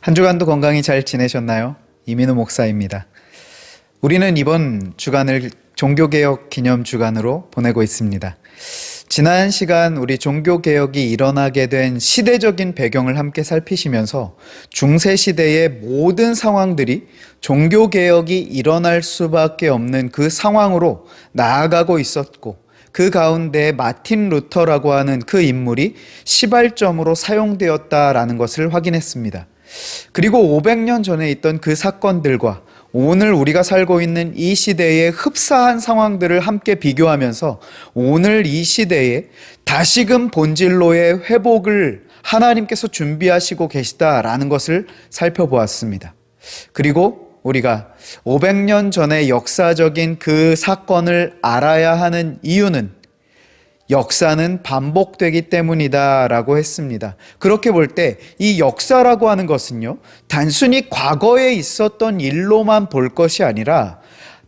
한 주간도 건강히 잘 지내셨나요? 이민우 목사입니다. 우리는 이번 주간을 종교개혁 기념 주간으로 보내고 있습니다. 지난 시간 우리 종교개혁이 일어나게 된 시대적인 배경을 함께 살피시면서 중세시대의 모든 상황들이 종교개혁이 일어날 수밖에 없는 그 상황으로 나아가고 있었고, 그 가운데 마틴 루터라고 하는 그 인물이 시발점으로 사용되었다라는 것을 확인했습니다. 그리고 500년 전에 있던 그 사건들과 오늘 우리가 살고 있는 이 시대의 흡사한 상황들을 함께 비교하면서 오늘 이 시대에 다시금 본질로의 회복을 하나님께서 준비하시고 계시다라는 것을 살펴보았습니다. 그리고 우리가 500년 전의 역사적인 그 사건을 알아야 하는 이유는 역사는 반복되기 때문이다라고 했습니다. 그렇게 볼 때 이 역사라고 하는 것은요, 단순히 과거에 있었던 일로만 볼 것이 아니라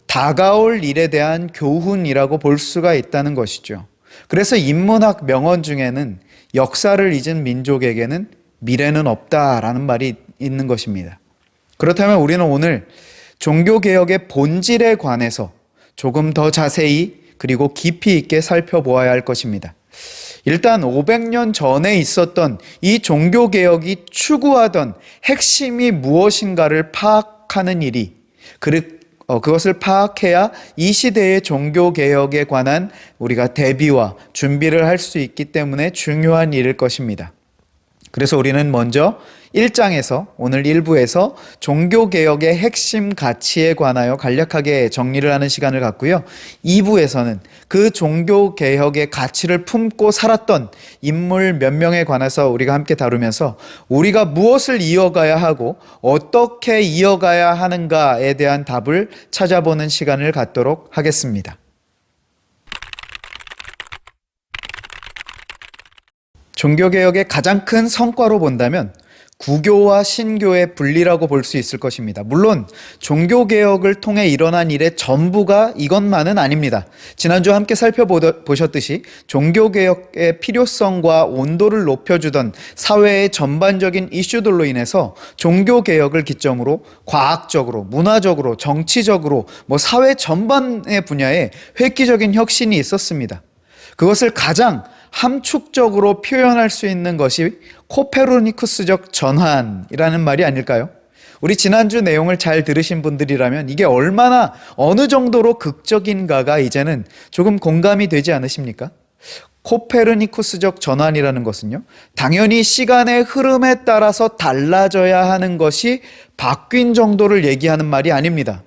다가올 일에 대한 교훈이라고 볼 수가 있다는 것이죠. 그래서 인문학 명언 중에는 역사를 잊은 민족에게는 미래는 없다라는 말이 있는 것입니다. 그렇다면 우리는 오늘 종교개혁의 본질에 관해서 조금 더 자세히 그리고 깊이 있게 살펴보아야 할 것입니다. 일단 500년 전에 있었던 이 종교개혁이 추구하던 핵심이 무엇인가를 파악하는 일이, 그것을 파악해야 이 시대의 종교개혁에 관한 우리가 대비와 준비를 할 수 있기 때문에 중요한 일일 것입니다. 그래서 우리는 먼저 1장에서 오늘 1부에서 종교개혁의 핵심 가치에 관하여 간략하게 정리를 하는 시간을 갖고요. 2부에서는 그 종교개혁의 가치를 품고 살았던 인물 몇 명에 관해서 우리가 함께 다루면서 우리가 무엇을 이어가야 하고 어떻게 이어가야 하는가에 대한 답을 찾아보는 시간을 갖도록 하겠습니다. 종교개혁의 가장 큰 성과로 본다면 구교와 신교의 분리라고 볼 수 있을 것입니다. 물론 종교개혁을 통해 일어난 일의 전부가 이것만은 아닙니다. 지난주 함께 살펴보셨듯이 종교개혁의 필요성과 온도를 높여주던 사회의 전반적인 이슈들로 인해서 종교개혁을 기점으로 과학적으로, 문화적으로, 정치적으로 사회 전반의 분야에 획기적인 혁신이 있었습니다. 그것을 가장 함축적으로 표현할 수 있는 것이 코페르니쿠스적 전환이라는 말이 아닐까요? 우리 지난주 내용을 잘 들으신 분들이라면 이게 얼마나 어느 정도로 극적인가가 이제는 조금 공감이 되지 않으십니까? 코페르니쿠스적 전환이라는 것은요, 당연히 시간의 흐름에 따라서 달라져야 하는 것이 바뀐 정도를 얘기하는 말이 아닙니다.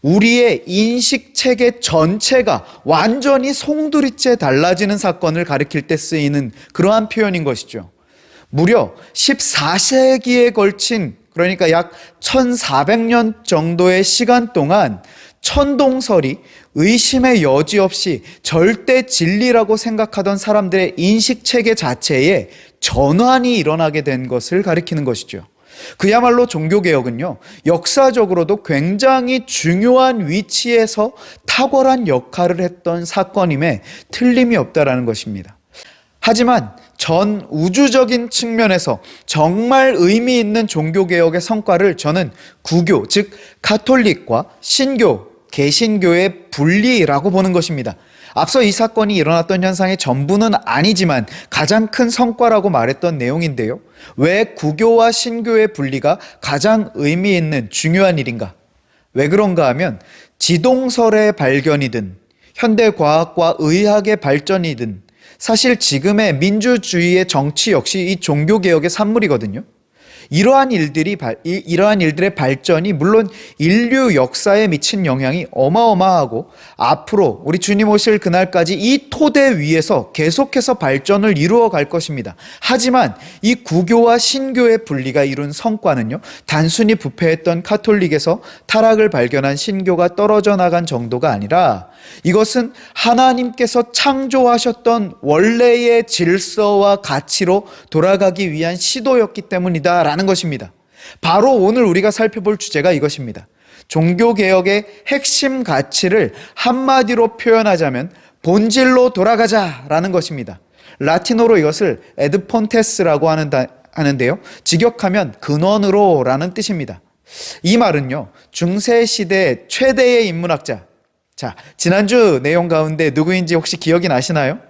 우리의 인식체계 전체가 완전히 송두리째 달라지는 사건을 가리킬 때 쓰이는 그러한 표현인 것이죠. 무려 14세기에 걸친, 그러니까 약 1400년 정도의 시간 동안 천동설이 의심의 여지 없이 절대 진리라고 생각하던 사람들의 인식체계 자체에 전환이 일어나게 된 것을 가리키는 것이죠. 그야말로 종교개혁은요, 역사적으로도 굉장히 중요한 위치에서 탁월한 역할을 했던 사건임에 틀림이 없다라는 것입니다. 하지만 전 우주적인 측면에서 정말 의미 있는 종교개혁의 성과를 저는 구교, 즉 가톨릭과 신교, 개신교의 분리라고 보는 것입니다. 앞서 이 사건이 일어났던 현상의 전부는 아니지만 가장 큰 성과라고 말했던 내용인데요. 왜 구교와 신교의 분리가 가장 의미 있는 중요한 일인가? 왜 그런가 하면 지동설의 발견이든 현대과학과 의학의 발전이든 사실 지금의 민주주의의 정치 역시 이 종교개혁의 산물이거든요. 이러한 일들의 발전이 물론 인류 역사에 미친 영향이 어마어마하고 앞으로 우리 주님 오실 그날까지 이 토대 위에서 계속해서 발전을 이루어 갈 것입니다. 하지만 이 구교와 신교의 분리가 이룬 성과는요, 단순히 부패했던 카톨릭에서 타락을 발견한 신교가 떨어져 나간 정도가 아니라 이것은 하나님께서 창조하셨던 원래의 질서와 가치로 돌아가기 위한 시도였기 때문이다라는 것입니다. 바로 오늘 우리가 살펴볼 주제가 이것입니다. 종교개혁의 핵심 가치를 한마디로 표현하자면 본질로 돌아가자라는 것입니다. 라틴어로 이것을 에드폰테스라고 하는데요. 직역하면 근원으로 라는 뜻입니다. 이 말은요, 중세시대 최대의 인문학자, 자, 지난주 내용 가운데 누구인지 혹시 기억이 나시나요?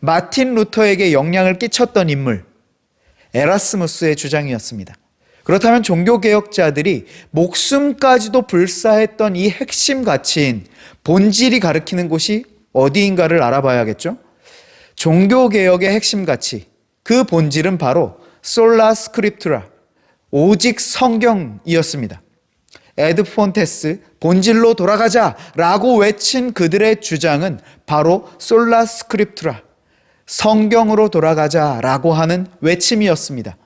마틴 루터에게 영향을 끼쳤던 인물, 에라스무스의 주장이었습니다. 그렇다면 종교개혁자들이 목숨까지도 불사했던 이 핵심 가치인 본질이 가리키는 곳이 어디인가를 알아봐야겠죠? 종교개혁의 핵심 가치, 그 본질은 바로 솔라 스크립투라, 오직 성경이었습니다. 에드 폰테스, 본질로 돌아가자라고 외친 그들의 주장은 바로 솔라 스크립투라, 성경으로 돌아가자라고 하는 외침이었습니다.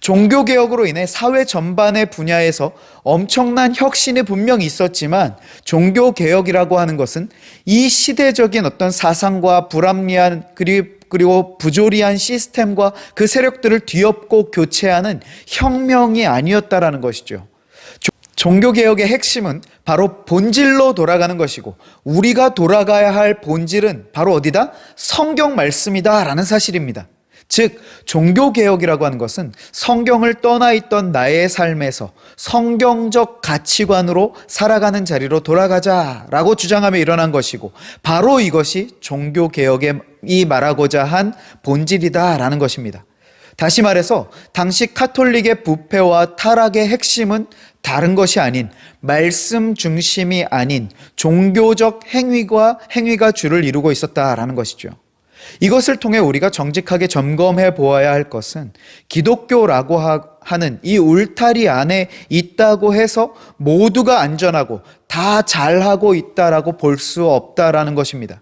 종교개혁으로 인해 사회 전반의 분야에서 엄청난 혁신이 분명히 있었지만 종교개혁이라고 하는 것은 이 시대적인 어떤 사상과 불합리한 그리고 부조리한 시스템과 그 세력들을 뒤엎고 교체하는 혁명이 아니었다라는 것이죠. 종교개혁의 핵심은 바로 본질로 돌아가는 것이고 우리가 돌아가야 할 본질은 바로 어디다? 성경 말씀이다라는 사실입니다. 즉 종교개혁이라고 하는 것은 성경을 떠나 있던 나의 삶에서 성경적 가치관으로 살아가는 자리로 돌아가자라고 주장하며 일어난 것이고 바로 이것이 종교개혁이 말하고자 한 본질이다라는 것입니다. 다시 말해서 당시 카톨릭의 부패와 타락의 핵심은 다른 것이 아닌 말씀 중심이 아닌 종교적 행위가 주를 이루고 있었다라는 것이죠. 이것을 통해 우리가 정직하게 점검해 보아야 할 것은 기독교라고 하는 이 울타리 안에 있다고 해서 모두가 안전하고 다 잘하고 있다라고 볼 수 없다라는 것입니다.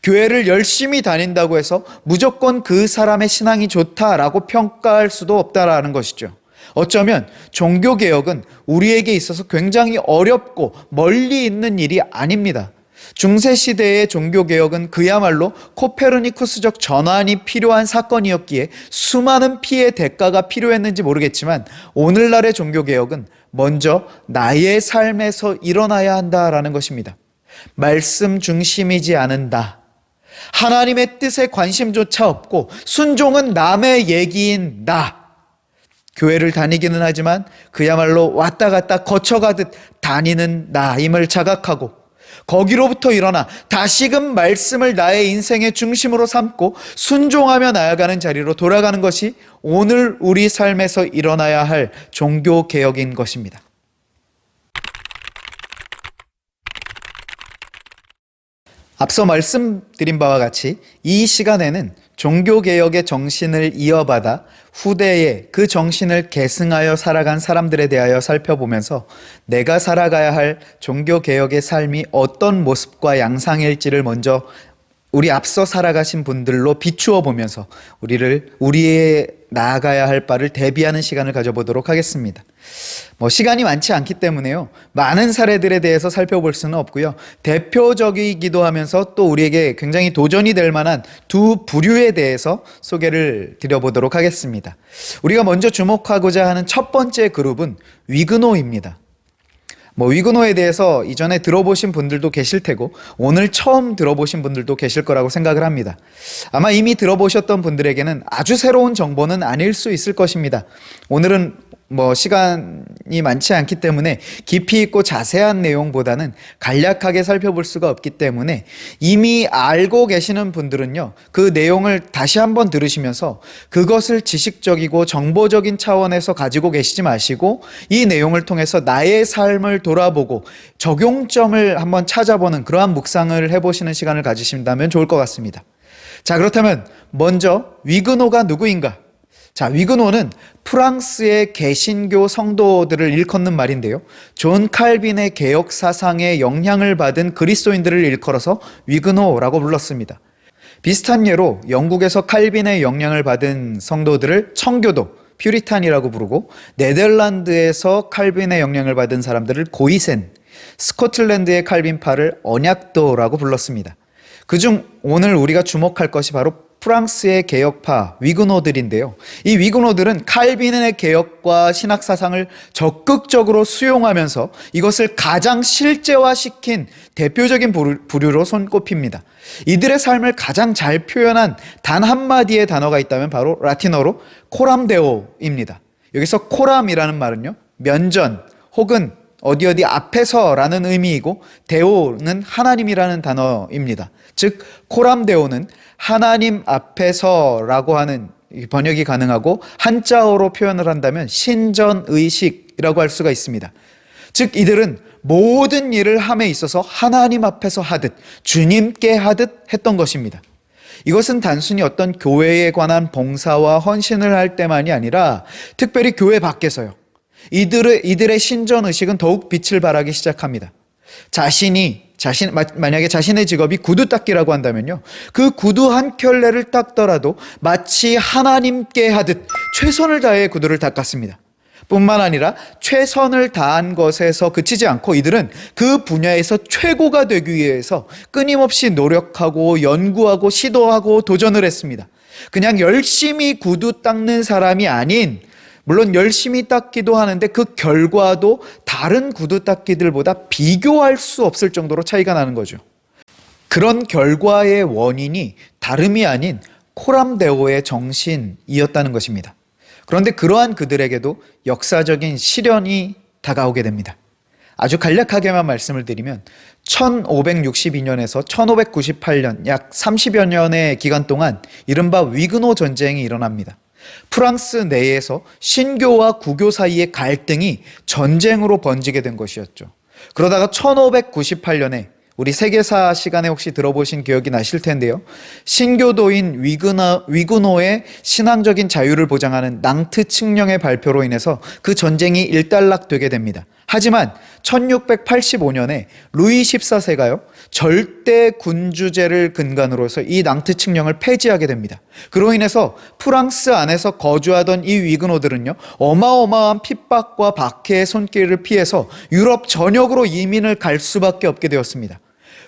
교회를 열심히 다닌다고 해서 무조건 그 사람의 신앙이 좋다라고 평가할 수도 없다라는 것이죠. 어쩌면 종교개혁은 우리에게 있어서 굉장히 어렵고 멀리 있는 일이 아닙니다. 중세시대의 종교개혁은 그야말로 코페르니쿠스적 전환이 필요한 사건이었기에 수많은 피해 대가가 필요했는지 모르겠지만 오늘날의 종교개혁은 먼저 나의 삶에서 일어나야 한다라는 것입니다. 말씀 중심이지 않은다. 하나님의 뜻에 관심조차 없고 순종은 남의 얘기인 나. 교회를 다니기는 하지만 그야말로 왔다 갔다 거쳐가듯 다니는 나임을 자각하고 거기로부터 일어나 다시금 말씀을 나의 인생의 중심으로 삼고 순종하며 나아가는 자리로 돌아가는 것이 오늘 우리 삶에서 일어나야 할 종교개혁인 것입니다. 앞서 말씀드린 바와 같이 이 시간에는 종교개혁의 정신을 이어받아 후대에 그 정신을 계승하여 살아간 사람들에 대하여 살펴보면서 내가 살아가야 할 종교개혁의 삶이 어떤 모습과 양상일지를 먼저 우리 앞서 살아가신 분들로 비추어 보면서 우리의 나아가야 할 바를 대비하는 시간을 가져보도록 하겠습니다. 시간이 많지 않기 때문에요. 많은 사례들에 대해서 살펴볼 수는 없고요. 대표적이기도 하면서 또 우리에게 굉장히 도전이 될 만한 두 부류에 대해서 소개를 드려보도록 하겠습니다. 우리가 먼저 주목하고자 하는 첫 번째 그룹은 위그노입니다. 위그노에 대해서 이전에 들어보신 분들도 계실 테고 오늘 처음 들어보신 분들도 계실 거라고 생각을 합니다. 아마 이미 들어보셨던 분들에게는 아주 새로운 정보는 아닐 수 있을 것입니다. 오늘은 시간이 많지 않기 때문에 깊이 있고 자세한 내용보다는 간략하게 살펴볼 수가 없기 때문에 이미 알고 계시는 분들은요, 그 내용을 다시 한번 들으시면서 그것을 지식적이고 정보적인 차원에서 가지고 계시지 마시고 이 내용을 통해서 나의 삶을 돌아보고 적용점을 한번 찾아보는 그러한 묵상을 해보시는 시간을 가지신다면 좋을 것 같습니다. 자, 그렇다면 먼저 위그노가 누구인가? 자, 위그노는 프랑스의 개신교 성도들을 일컫는 말인데요. 존 칼빈의 개혁 사상에 영향을 받은 그리스도인들을 일컬어서 위그노라고 불렀습니다. 비슷한 예로 영국에서 칼빈의 영향을 받은 성도들을 청교도, 퓨리탄이라고 부르고 네덜란드에서 칼빈의 영향을 받은 사람들을 고이센, 스코틀랜드의 칼빈파를 언약도라고 불렀습니다. 그중 오늘 우리가 주목할 것이 바로 프랑스의 개혁파 위그노들인데요. 이 위그노들은 칼빈의 개혁과 신학 사상을 적극적으로 수용하면서 이것을 가장 실제화시킨 대표적인 부류로 손꼽힙니다. 이들의 삶을 가장 잘 표현한 단 한마디의 단어가 있다면 바로 라틴어로 코람데오입니다. 여기서 코람이라는 말은요, 면전 혹은 어디 앞에서라는 의미이고 데오는 하나님이라는 단어입니다. 즉 코람데오는 하나님 앞에서라고 하는 번역이 가능하고 한자어로 표현을 한다면 신전의식이라고 할 수가 있습니다. 즉 이들은 모든 일을 함에 있어서 하나님 앞에서 하듯 주님께 하듯 했던 것입니다. 이것은 단순히 어떤 교회에 관한 봉사와 헌신을 할 때만이 아니라 특별히 교회 밖에서요. 이들의 신전의식은 더욱 빛을 발하기 시작합니다. 만약에 자신의 직업이 구두 닦기라고 한다면요. 그 구두 한 켤레를 닦더라도 마치 하나님께 하듯 최선을 다해 구두를 닦았습니다. 뿐만 아니라 최선을 다한 것에서 그치지 않고 이들은 그 분야에서 최고가 되기 위해서 끊임없이 노력하고 연구하고 시도하고 도전을 했습니다. 그냥 열심히 구두 닦는 사람이 아닌, 물론 열심히 닦기도 하는데 그 결과도 다른 구두 닦기들보다 비교할 수 없을 정도로 차이가 나는 거죠. 그런 결과의 원인이 다름이 아닌 코람데오의 정신이었다는 것입니다. 그런데 그러한 그들에게도 역사적인 시련이 다가오게 됩니다. 아주 간략하게만 말씀을 드리면 1562년에서 1598년 약 30여 년의 기간 동안 이른바 위그노 전쟁이 일어납니다. 프랑스 내에서 신교와 구교 사이의 갈등이 전쟁으로 번지게 된 것이었죠. 그러다가 1598년에 우리 세계사 시간에 혹시 들어보신 기억이 나실 텐데요. 신교도인 위그노의 신앙적인 자유를 보장하는 낭트 칙령의 발표로 인해서 그 전쟁이 일단락되게 됩니다. 하지만 1685년에 루이 14세가요. 절대 군주제를 근간으로 해서 이 낭트 칙령을 폐지하게 됩니다. 그로 인해서 프랑스 안에서 거주하던 이 위그노들은요. 어마어마한 핍박과 박해의 손길을 피해서 유럽 전역으로 이민을 갈 수밖에 없게 되었습니다.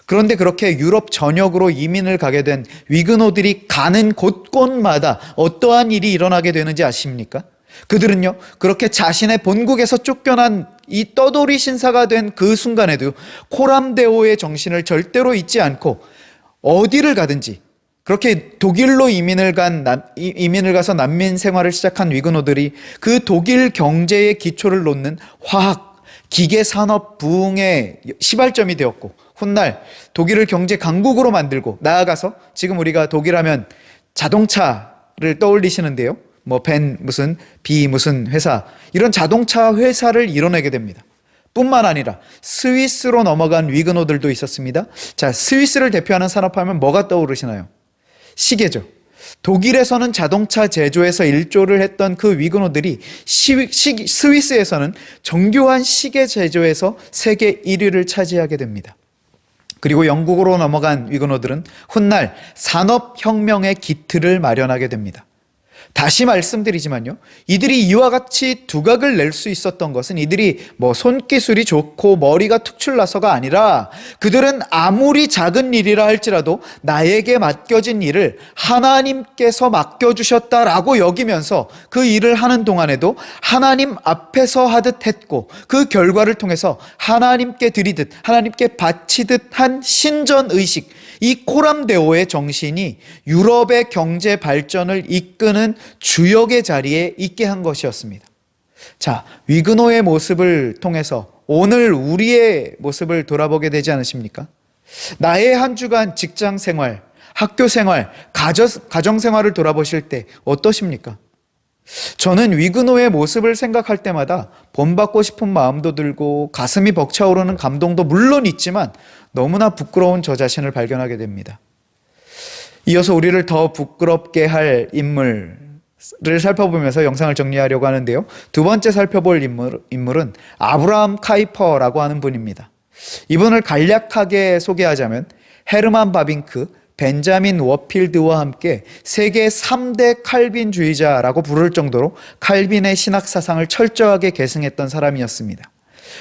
그런데 그렇게 유럽 전역으로 이민을 가게 된 위그노들이 가는 곳곳마다 어떠한 일이 일어나게 되는지 아십니까? 그들은요, 그렇게 자신의 본국에서 쫓겨난 이 떠돌이 신사가 된 그 순간에도 코람데오의 정신을 절대로 잊지 않고 어디를 가든지, 그렇게 독일로 이민을 가서 난민 생활을 시작한 위그노들이 그 독일 경제의 기초를 놓는 화학, 기계 산업 부흥의 시발점이 되었고, 훗날 독일을 경제 강국으로 만들고, 나아가서 지금 우리가 독일 하면 자동차를 떠올리시는데요. 벤 무슨 비 무슨 회사, 이런 자동차 회사를 이뤄내게 됩니다. 뿐만 아니라 스위스로 넘어간 위그노들도 있었습니다. 자, 스위스를 대표하는 산업하면 뭐가 떠오르시나요? 시계죠. 독일에서는 자동차 제조에서 일조를 했던 그 위그노들이 스위스에서는 정교한 시계 제조에서 세계 1위를 차지하게 됩니다. 그리고 영국으로 넘어간 위그노들은 훗날 산업혁명의 기틀을 마련하게 됩니다. 다시 말씀드리지만요, 이들이 이와 같이 두각을 낼 수 있었던 것은 이들이 손기술이 좋고 머리가 특출나서가 아니라 그들은 아무리 작은 일이라 할지라도 나에게 맡겨진 일을 하나님께서 맡겨주셨다라고 여기면서 그 일을 하는 동안에도 하나님 앞에서 하듯 했고, 그 결과를 통해서 하나님께 드리듯 하나님께 바치듯 한 신전의식, 이 코람데오의 정신이 유럽의 경제 발전을 이끄는 주역의 자리에 있게 한 것이었습니다. 자, 위그노의 모습을 통해서 오늘 우리의 모습을 돌아보게 되지 않으십니까? 나의 한 주간 직장 생활, 학교 생활, 가정 생활을 돌아보실 때 어떠십니까? 저는 위그노의 모습을 생각할 때마다 본받고 싶은 마음도 들고 가슴이 벅차오르는 감동도 물론 있지만 너무나 부끄러운 저 자신을 발견하게 됩니다. 이어서 우리를 더 부끄럽게 할 인물을 살펴보면서 영상을 정리하려고 하는데요. 두 번째 살펴볼 인물은 아브라함 카이퍼라고 하는 분입니다. 이분을 간략하게 소개하자면 헤르만 바빙크, 벤자민 워필드와 함께 세계 3대 칼빈주의자라고 부를 정도로 칼빈의 신학 사상을 철저하게 계승했던 사람이었습니다.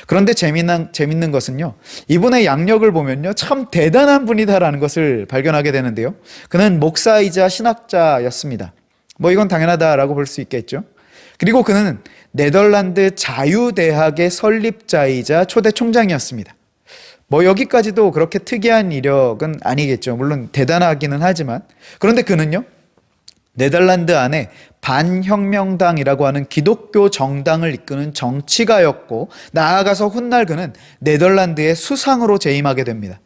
그런데 재밌는 것은요, 이분의 양력을 보면요, 참 대단한 분이다라는 것을 발견하게 되는데요. 그는 목사이자 신학자였습니다. 뭐 이건 당연하다라고 볼 수 있겠죠. 그리고 그는 네덜란드 자유대학의 설립자이자 초대 총장이었습니다. 뭐 여기까지도 그렇게 특이한 이력은 아니겠죠. 물론 대단하기는 하지만. 그런데 그는요, 네덜란드 안에 반혁명당이라고 하는 기독교 정당을 이끄는 정치가였고, 나아가서 훗날 그는 네덜란드의 수상으로 재임하게 됩니다.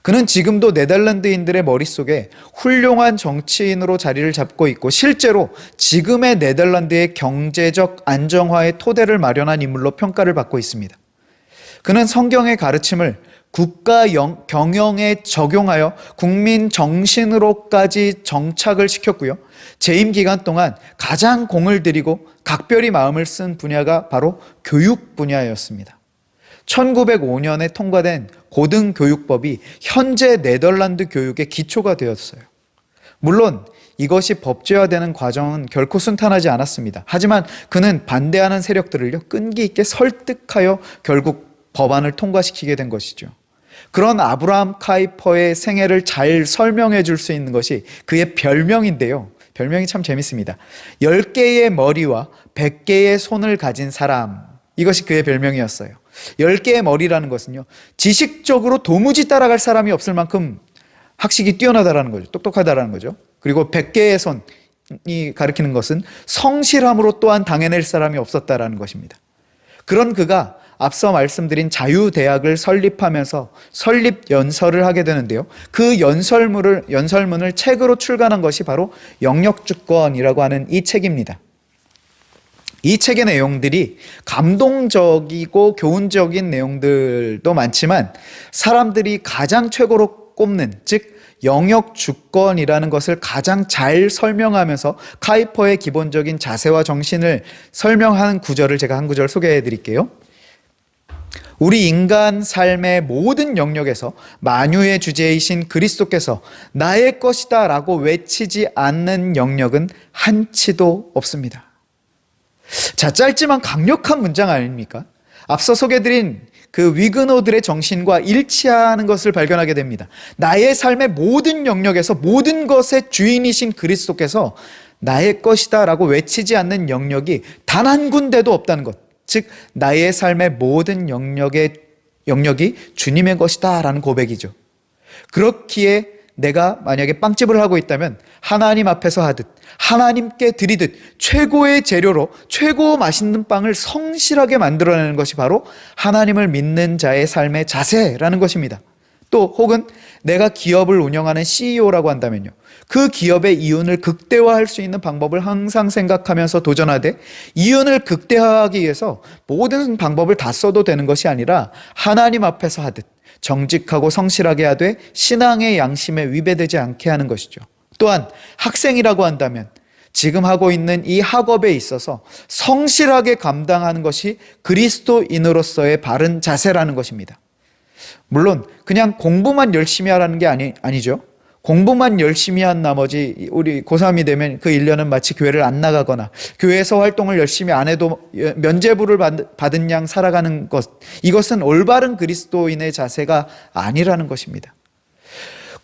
그는 지금도 네덜란드인들의 머릿속에 훌륭한 정치인으로 자리를 잡고 있고, 실제로 지금의 네덜란드의 경제적 안정화의 토대를 마련한 인물로 평가를 받고 있습니다. 그는 성경의 가르침을 국가 경영에 적용하여 국민 정신으로까지 정착을 시켰고요. 재임 기간 동안 가장 공을 들이고 각별히 마음을 쓴 분야가 바로 교육 분야였습니다. 1905년에 통과된 고등교육법이 현재 네덜란드 교육의 기초가 되었어요. 물론 이것이 법제화되는 과정은 결코 순탄하지 않았습니다. 하지만 그는 반대하는 세력들을요, 끈기 있게 설득하여 결국 법안을 통과시키게 된 것이죠. 그런 아브라함 카이퍼의 생애를 잘 설명해 줄 수 있는 것이 그의 별명인데요. 별명이 참 재밌습니다. 10개의 머리와 100개의 손을 가진 사람, 이것이 그의 별명이었어요. 10개의 머리라는 것은요, 지식적으로 도무지 따라갈 사람이 없을 만큼 학식이 뛰어나다라는 거죠. 똑똑하다라는 거죠. 그리고 100개의 손이 가리키는 것은 성실함으로 또한 당해낼 사람이 없었다라는 것입니다. 그런 그가 앞서 말씀드린 자유대학을 설립하면서 설립 연설을 하게 되는데요. 그 연설문을 책으로 출간한 것이 바로 영역주권이라고 하는 이 책입니다. 이 책의 내용들이 감동적이고 교훈적인 내용들도 많지만, 사람들이 가장 최고로 꼽는, 즉 영역주권이라는 것을 가장 잘 설명하면서 카이퍼의 기본적인 자세와 정신을 설명하는 구절을 제가 한 구절 소개해 드릴게요. 우리 인간 삶의 모든 영역에서 만유의 주제이신 그리스도께서 나의 것이다 라고 외치지 않는 영역은 한치도 없습니다. 자, 짧지만 강력한 문장 아닙니까? 앞서 소개드린 그 위그노들의 정신과 일치하는 것을 발견하게 됩니다. 나의 삶의 모든 영역에서 모든 것의 주인이신 그리스도께서 나의 것이다 라고 외치지 않는 영역이 단 한 군데도 없다는 것. 즉 나의 삶의 모든 영역이 주님의 것이다 라는 고백이죠. 그렇기에 내가 만약에 빵집을 하고 있다면 하나님 앞에서 하듯 하나님께 드리듯 최고의 재료로 최고 맛있는 빵을 성실하게 만들어내는 것이 바로 하나님을 믿는 자의 삶의 자세라는 것입니다. 또 혹은 내가 기업을 운영하는 CEO라고 한다면요, 그 기업의 이윤을 극대화할 수 있는 방법을 항상 생각하면서 도전하되, 이윤을 극대화하기 위해서 모든 방법을 다 써도 되는 것이 아니라 하나님 앞에서 하듯 정직하고 성실하게 하되 신앙의 양심에 위배되지 않게 하는 것이죠. 또한 학생이라고 한다면 지금 하고 있는 이 학업에 있어서 성실하게 감당하는 것이 그리스도인으로서의 바른 자세라는 것입니다. 물론 그냥 공부만 열심히 하라는 게 아니죠. 공부만 열심히 한 나머지 우리 고3이 되면 그 1년은 마치 교회를 안 나가거나 교회에서 활동을 열심히 안 해도 면죄부를 받은 양 살아가는 것, 이것은 올바른 그리스도인의 자세가 아니라는 것입니다.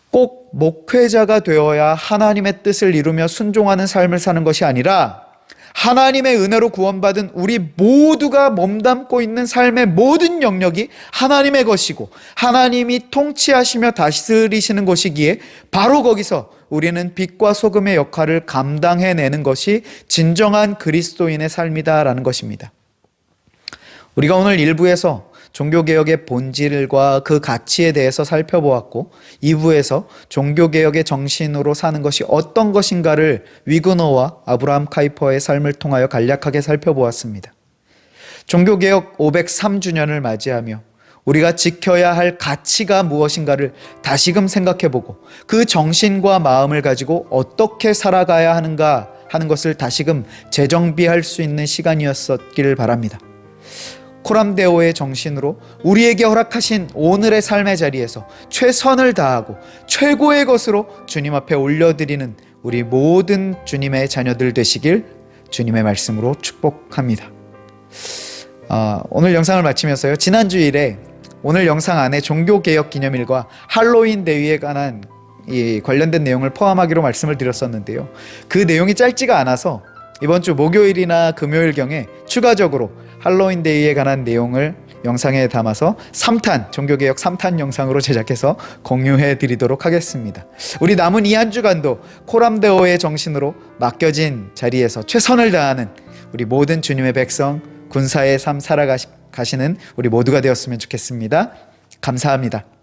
꼭 목회자가 되어야 하나님의 뜻을 이루며 순종하는 삶을 사는 것이 아니라 하나님의 은혜로 구원받은 우리 모두가 몸담고 있는 삶의 모든 영역이 하나님의 것이고 하나님이 통치하시며 다스리시는 것이기에 바로 거기서 우리는 빛과 소금의 역할을 감당해내는 것이 진정한 그리스도인의 삶이다라는 것입니다. 우리가 오늘 1부에서 종교개혁의 본질과 그 가치에 대해서 살펴보았고, 2부에서 종교개혁의 정신으로 사는 것이 어떤 것인가를 위그너와 아브라함 카이퍼의 삶을 통하여 간략하게 살펴보았습니다. 종교개혁 503주년을 맞이하며 우리가 지켜야 할 가치가 무엇인가를 다시금 생각해보고 그 정신과 마음을 가지고 어떻게 살아가야 하는가 하는 것을 다시금 재정비할 수 있는 시간이었기를 바랍니다. 코람데오의 정신으로 우리에게 허락하신 오늘의 삶의 자리에서 최선을 다하고 최고의 것으로 주님 앞에 올려드리는 우리 모든 주님의 자녀들 되시길 주님의 말씀으로 축복합니다. 오늘 영상을 마치면서요. 지난 주일에 오늘 영상 안에 종교개혁 기념일과 할로윈 데이에 관한 이 관련된 내용을 포함하기로 말씀을 드렸었는데요. 그 내용이 짧지가 않아서 이번 주 목요일이나 금요일경에 추가적으로 할로윈 데이에 관한 내용을 영상에 담아서 3탄, 종교개혁 3탄 영상으로 제작해서 공유해 드리도록 하겠습니다. 우리 남은 이 한 주간도 코람데오의 정신으로 맡겨진 자리에서 최선을 다하는 우리 모든 주님의 백성, 군사의 삶 살아가시는 우리 모두가 되었으면 좋겠습니다. 감사합니다.